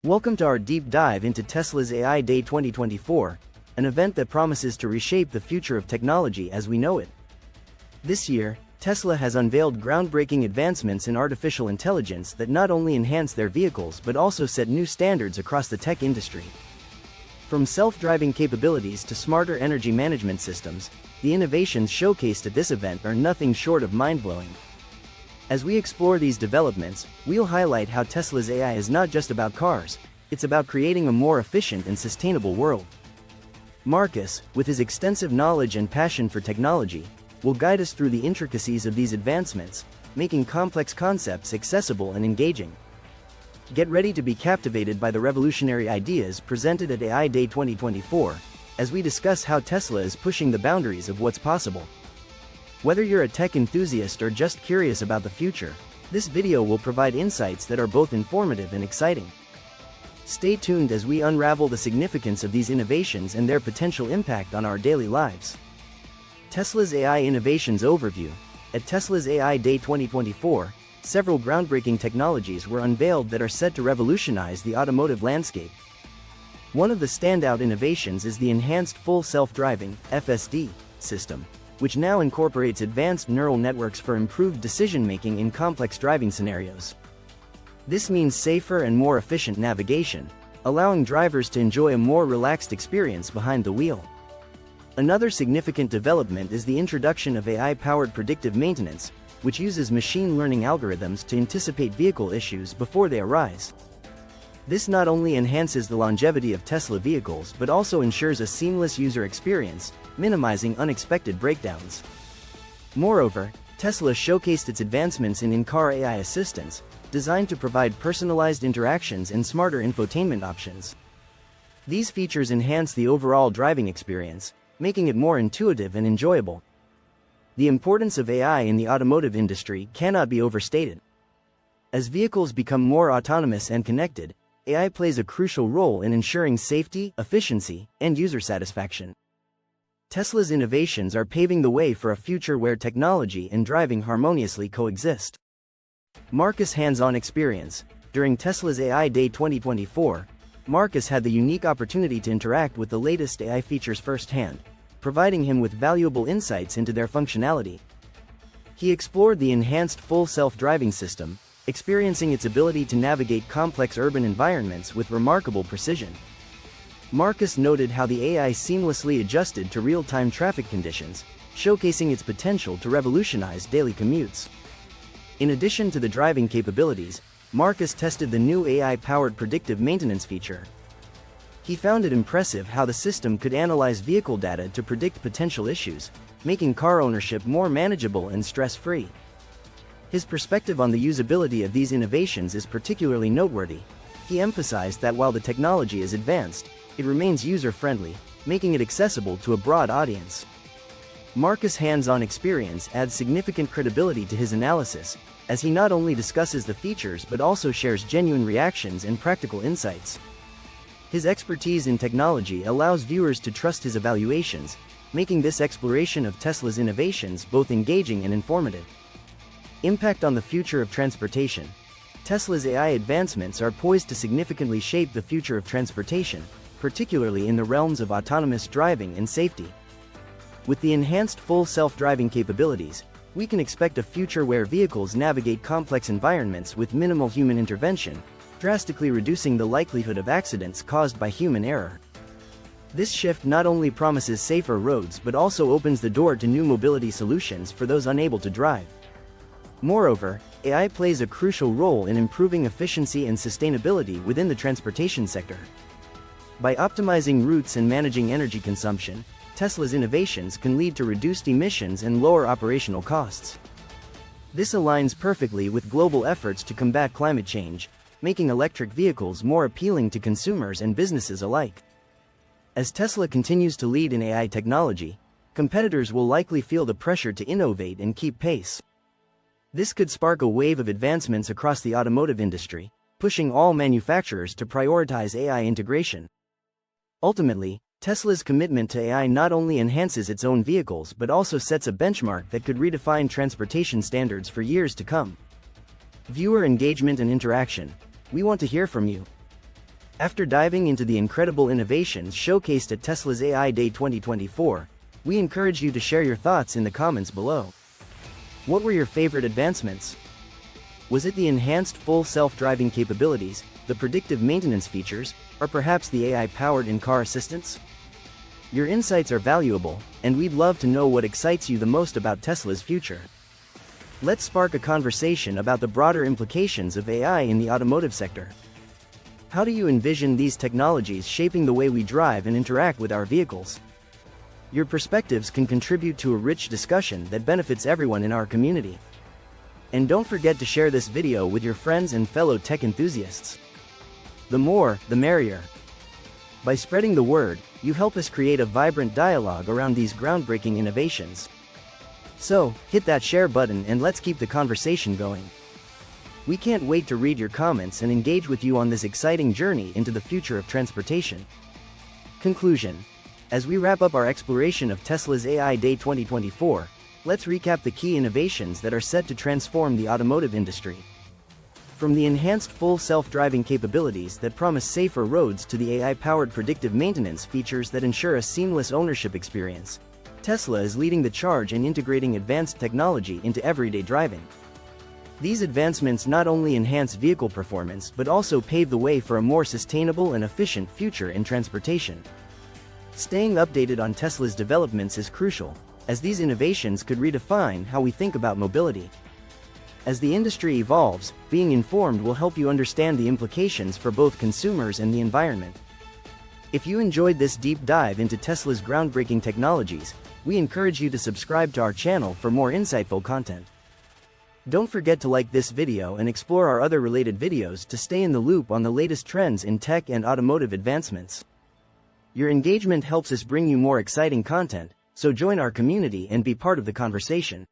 Welcome to our deep dive into Tesla's AI Day 2024, an event that promises to reshape the future of technology as we know it. This year, Tesla has unveiled groundbreaking advancements in artificial intelligence that not only enhance their vehicles but also set new standards across the tech industry. From self-driving capabilities to smarter energy management systems, the innovations showcased at this event are nothing short of mind-blowing. As we explore these developments, we'll highlight how Tesla's AI is not just about cars, it's about creating a more efficient and sustainable world. Marcus, with his extensive knowledge and passion for technology, will guide us through the intricacies of these advancements, making complex concepts accessible and engaging. Get ready to be captivated by the revolutionary ideas presented at AI Day 2024, as we discuss how Tesla is pushing the boundaries of what's possible. Whether you're a tech enthusiast or just curious about the future, this video will provide insights that are both informative and exciting. Stay tuned as we unravel the significance of these innovations and their potential impact on our daily lives. Tesla's AI Innovations Overview. At Tesla's AI Day 2024, several groundbreaking technologies were unveiled that are set to revolutionize the automotive landscape. One of the standout innovations is the Enhanced Full Self-Driving (FSD) system, which now incorporates advanced neural networks for improved decision-making in complex driving scenarios. This means safer and more efficient navigation, allowing drivers to enjoy a more relaxed experience behind the wheel. Another significant development is the introduction of AI-powered predictive maintenance, which uses machine learning algorithms to anticipate vehicle issues before they arise. This not only enhances the longevity of Tesla vehicles but also ensures a seamless user experience, minimizing unexpected breakdowns. Moreover, Tesla showcased its advancements in in-car AI assistants, designed to provide personalized interactions and smarter infotainment options. These features enhance the overall driving experience, making it more intuitive and enjoyable. The importance of AI in the automotive industry cannot be overstated. As vehicles become more autonomous and connected, AI plays a crucial role in ensuring safety, efficiency, and user satisfaction. Tesla's innovations are paving the way for a future where technology and driving harmoniously coexist. Marcus' hands-on experience. During Tesla's AI Day 2024, Marcus had the unique opportunity to interact with the latest AI features firsthand, providing him with valuable insights into their functionality. He explored the Enhanced Full Self-Driving system, experiencing its ability to navigate complex urban environments with remarkable precision. Marcus noted how the AI seamlessly adjusted to real-time traffic conditions, showcasing its potential to revolutionize daily commutes. In addition to the driving capabilities, Marcus tested the new AI-powered predictive maintenance feature. He found it impressive how the system could analyze vehicle data to predict potential issues, making car ownership more manageable and stress-free. His perspective on the usability of these innovations is particularly noteworthy. He emphasized that while the technology is advanced, it remains user-friendly, making it accessible to a broad audience. Marcus' hands-on experience adds significant credibility to his analysis, as he not only discusses the features but also shares genuine reactions and practical insights. His expertise in technology allows viewers to trust his evaluations, making this exploration of Tesla's innovations both engaging and informative. Impact on the future of transportation. Tesla's AI advancements are poised to significantly shape the future of transportation, particularly in the realms of autonomous driving and safety. With the enhanced full self-driving capabilities, we can expect a future where vehicles navigate complex environments with minimal human intervention, drastically reducing the likelihood of accidents caused by human error. This shift not only promises safer roads but also opens the door to new mobility solutions for those unable to drive. Moreover, AI plays a crucial role in improving efficiency and sustainability within the transportation sector. By optimizing routes and managing energy consumption, Tesla's innovations can lead to reduced emissions and lower operational costs. This aligns perfectly with global efforts to combat climate change, making electric vehicles more appealing to consumers and businesses alike. As Tesla continues to lead in AI technology, competitors will likely feel the pressure to innovate and keep pace. This could spark a wave of advancements across the automotive industry, pushing all manufacturers to prioritize AI integration. Ultimately, Tesla's commitment to AI not only enhances its own vehicles but also sets a benchmark that could redefine transportation standards for years to come. Viewer engagement and interaction. We want to hear from you. After diving into the incredible innovations showcased at Tesla's AI Day 2024, we encourage you to share your thoughts in the comments below. What were your favorite advancements? Was it the enhanced full self-driving capabilities, the predictive maintenance features, or perhaps the AI-powered in-car assistance? Your insights are valuable, and we'd love to know what excites you the most about Tesla's future. Let's spark a conversation about the broader implications of AI in the automotive sector. How do you envision these technologies shaping the way we drive and interact with our vehicles? Your perspectives can contribute to a rich discussion that benefits everyone in our community. And don't forget to share this video with your friends and fellow tech enthusiasts. The more, the merrier. By spreading the word, you help us create a vibrant dialogue around these groundbreaking innovations. So, hit that share button and let's keep the conversation going. We can't wait to read your comments and engage with you on this exciting journey into the future of transportation. Conclusion. As we wrap up our exploration of Tesla's AI Day 2024, let's recap the key innovations that are set to transform the automotive industry. From the enhanced full self-driving capabilities that promise safer roads to the AI-powered predictive maintenance features that ensure a seamless ownership experience, Tesla is leading the charge in integrating advanced technology into everyday driving. These advancements not only enhance vehicle performance but also pave the way for a more sustainable and efficient future in transportation. Staying updated on Tesla's developments is crucial, as these innovations could redefine how we think about mobility. As the industry evolves, being informed will help you understand the implications for both consumers and the environment. If you enjoyed this deep dive into Tesla's groundbreaking technologies, we encourage you to subscribe to our channel for more insightful content. Don't forget to like this video and explore our other related videos to stay in the loop on the latest trends in tech and automotive advancements. Your engagement helps us bring you more exciting content, so join our community and be part of the conversation.